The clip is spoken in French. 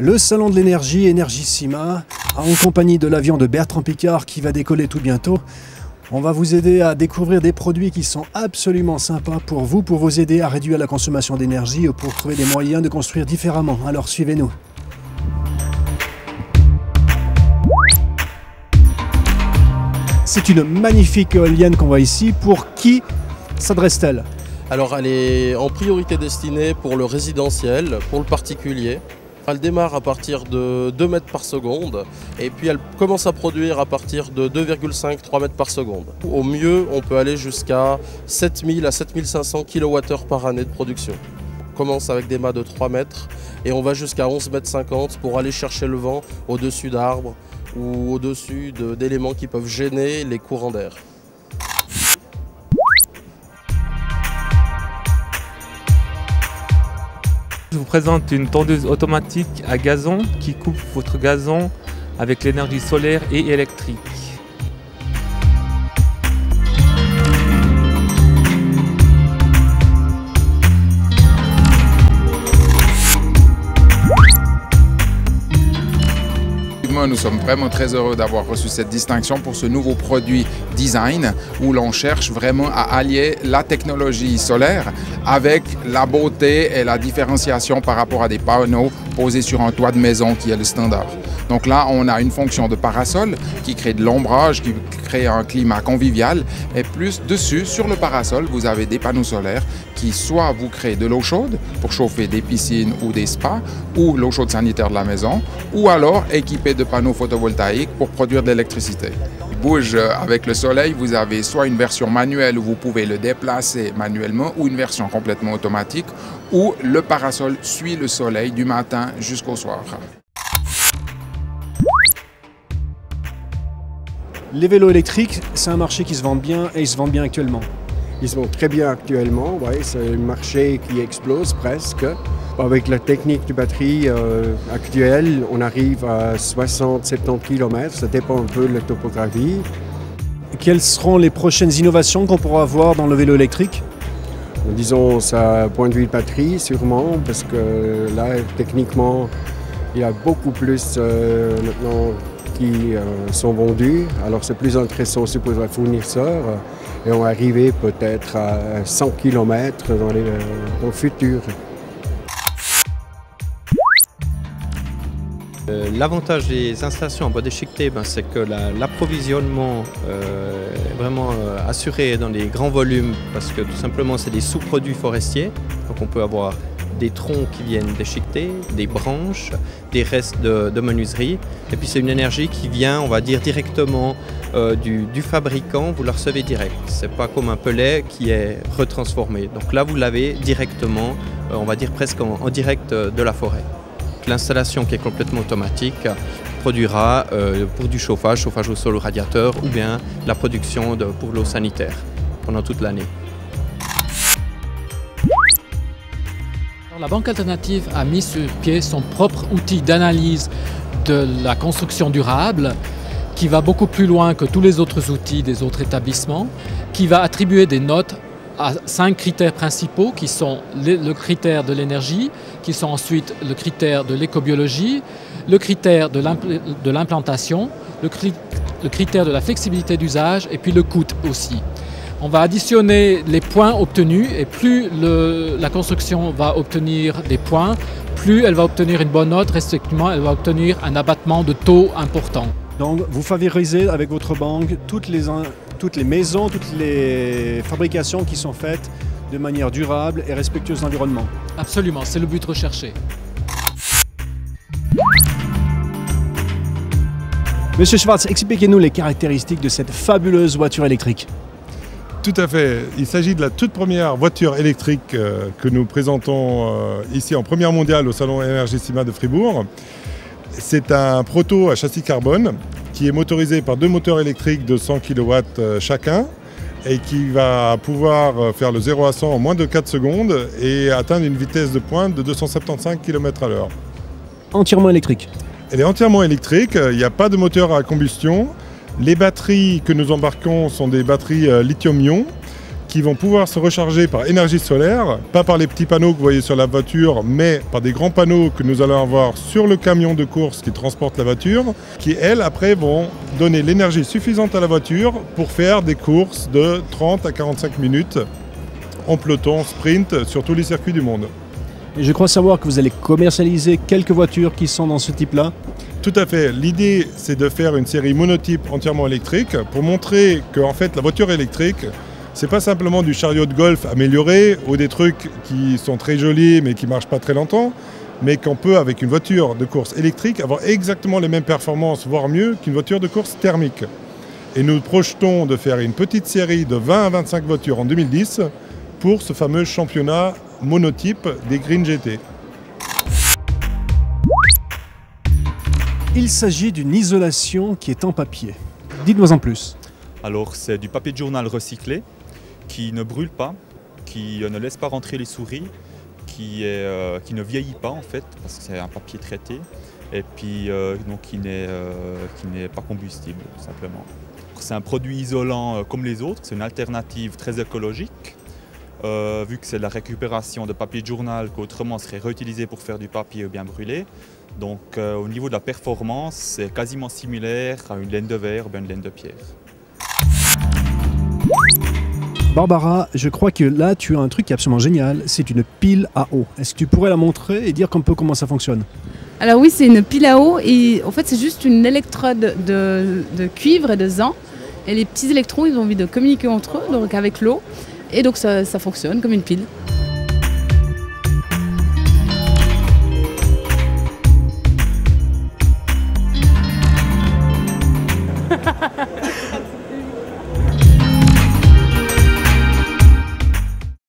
Le salon de l'énergie, Energissima, en compagnie de l'avion de Bertrand Piccard qui va décoller tout bientôt. On va vous aider à découvrir des produits qui sont absolument sympas pour vous aider à réduire la consommation d'énergie ou pour trouver des moyens de construire différemment. Alors suivez-nous. C'est une magnifique éolienne qu'on voit ici. Pour qui s'adresse-t-elle? Alors elle est en priorité destinée pour le résidentiel, pour le particulier. Elle démarre à partir de 2 mètres par seconde et puis elle commence à produire à partir de 2,5-3 mètres par seconde. Au mieux, on peut aller jusqu'à 7000 à 7500 kWh par année de production. On commence avec des mâts de 3 mètres et on va jusqu'à 11,50 mètres pour aller chercher le vent au-dessus d'arbres ou au-dessus d'éléments qui peuvent gêner les courants d'air. Je vous présente une tondeuse automatique à gazon qui coupe votre gazon avec l'énergie solaire et électrique. Nous sommes vraiment très heureux d'avoir reçu cette distinction pour ce nouveau produit design où l'on cherche vraiment à allier la technologie solaire avec la beauté et la différenciation par rapport à des panneaux posés sur un toit de maison qui est le standard. Donc là, on a une fonction de parasol qui crée de l'ombrage, qui crée un climat convivial et plus dessus, sur le parasol, vous avez des panneaux solaires qui soit vous créent de l'eau chaude pour chauffer des piscines ou des spas ou l'eau chaude sanitaire de la maison ou alors équipés de panneaux photovoltaïques pour produire de l'électricité. Il bouge avec le soleil, vous avez soit une version manuelle où vous pouvez le déplacer manuellement ou une version complètement automatique où le parasol suit le soleil du matin jusqu'au soir. Les vélos électriques, c'est un marché qui se vend bien et il se vend bien actuellement. Ils se vendent très bien actuellement, ouais, c'est un marché qui explose presque. Avec la technique de batterie actuelle, on arrive à 60-70 km, ça dépend un peu de la topographie. Quelles seront les prochaines innovations qu'on pourra voir dans le vélo électrique? Disons, ça point de vue de batterie sûrement, parce que là, techniquement, il y a beaucoup plus maintenant qui sont vendus. Alors c'est plus intéressant aussi pour les fournisseurs et on va arriver peut-être à 100 km dans le futur. L'avantage des installations en bois déchiqueté, c'est que l'approvisionnement est vraiment assuré dans des grands volumes parce que tout simplement c'est des sous-produits forestiers. Donc on peut avoir des troncs qui viennent déchiqueter, des branches, des restes de menuiserie. Et puis c'est une énergie qui vient, on va dire, directement du fabricant, vous la recevez direct. C'est pas comme un pellet qui est retransformé. Donc là vous l'avez directement, on va dire presque en direct de la forêt. L'installation qui est complètement automatique produira pour du chauffage au sol ou radiateur ou bien la production pour l'eau sanitaire pendant toute l'année. La Banque Alternative a mis sur pied son propre outil d'analyse de la construction durable qui va beaucoup plus loin que tous les autres outils des autres établissements, qui va attribuer des notes à 5 critères principaux qui sont le critère de l'énergie, qui sont ensuite le critère de l'écobiologie, le critère de l'implantation, le critère de la flexibilité d'usage et puis le coût aussi. On va additionner les points obtenus et plus la construction va obtenir des points, plus elle va obtenir une bonne note, respectivement elle va obtenir un abattement de taux important. Donc vous favorisez avec votre banque toutes les maisons, toutes les fabrications qui sont faites de manière durable et respectueuse de l'environnement. Absolument, c'est le but recherché. Monsieur Schwartz, expliquez-nous les caractéristiques de cette fabuleuse voiture électrique. Tout à fait. Il s'agit de la toute première voiture électrique que nous présentons ici en première mondiale au salon Energissima de Fribourg. C'est un proto à châssis carbone qui est motorisé par 2 moteurs électriques de 100 kW chacun et qui va pouvoir faire le 0 à 100 en moins de 4 secondes et atteindre une vitesse de pointe de 275 km/h. Entièrement électrique. Elle est entièrement électrique, il n'y a pas de moteur à combustion. Les batteries que nous embarquons sont des batteries lithium-ion qui vont pouvoir se recharger par énergie solaire, pas par les petits panneaux que vous voyez sur la voiture, mais par des grands panneaux que nous allons avoir sur le camion de course qui transporte la voiture, qui elles après vont donner l'énergie suffisante à la voiture pour faire des courses de 30 à 45 minutes en peloton, sprint, sur tous les circuits du monde. Et je crois savoir que vous allez commercialiser quelques voitures qui sont dans ce type-là. Tout à fait. L'idée, c'est de faire une série monotype entièrement électrique pour montrer que en fait, la voiture électrique, c'est pas simplement du chariot de golf amélioré ou des trucs qui sont très jolis mais qui marchent pas très longtemps, mais qu'on peut, avec une voiture de course électrique, avoir exactement les mêmes performances, voire mieux qu'une voiture de course thermique. Et nous projetons de faire une petite série de 20 à 25 voitures en 2010 pour ce fameux championnat monotype des Green GT. Il s'agit d'une isolation qui est en papier. Dites-moi en plus. Alors c'est du papier de journal recyclé qui ne brûle pas, qui ne laisse pas rentrer les souris, qui ne vieillit pas en fait, parce que c'est un papier traité, et puis donc qui n'est pas combustible tout simplement. C'est un produit isolant comme les autres, c'est une alternative très écologique, vu que c'est de la récupération de papier de journal qu'autrement serait réutilisé pour faire du papier ou bien brûlé. Donc au niveau de la performance, c'est quasiment similaire à une laine de verre ou bien une laine de pierre. Barbara, je crois que là, tu as un truc qui est absolument génial. C'est une pile à eau. Est-ce que tu pourrais la montrer et dire un peu comment ça fonctionne? Alors oui, c'est une pile à eau et en fait, c'est juste une électrode de cuivre et de zinc. Et les petits électrons, ils ont envie de communiquer entre eux, donc avec l'eau. Et donc ça fonctionne comme une pile.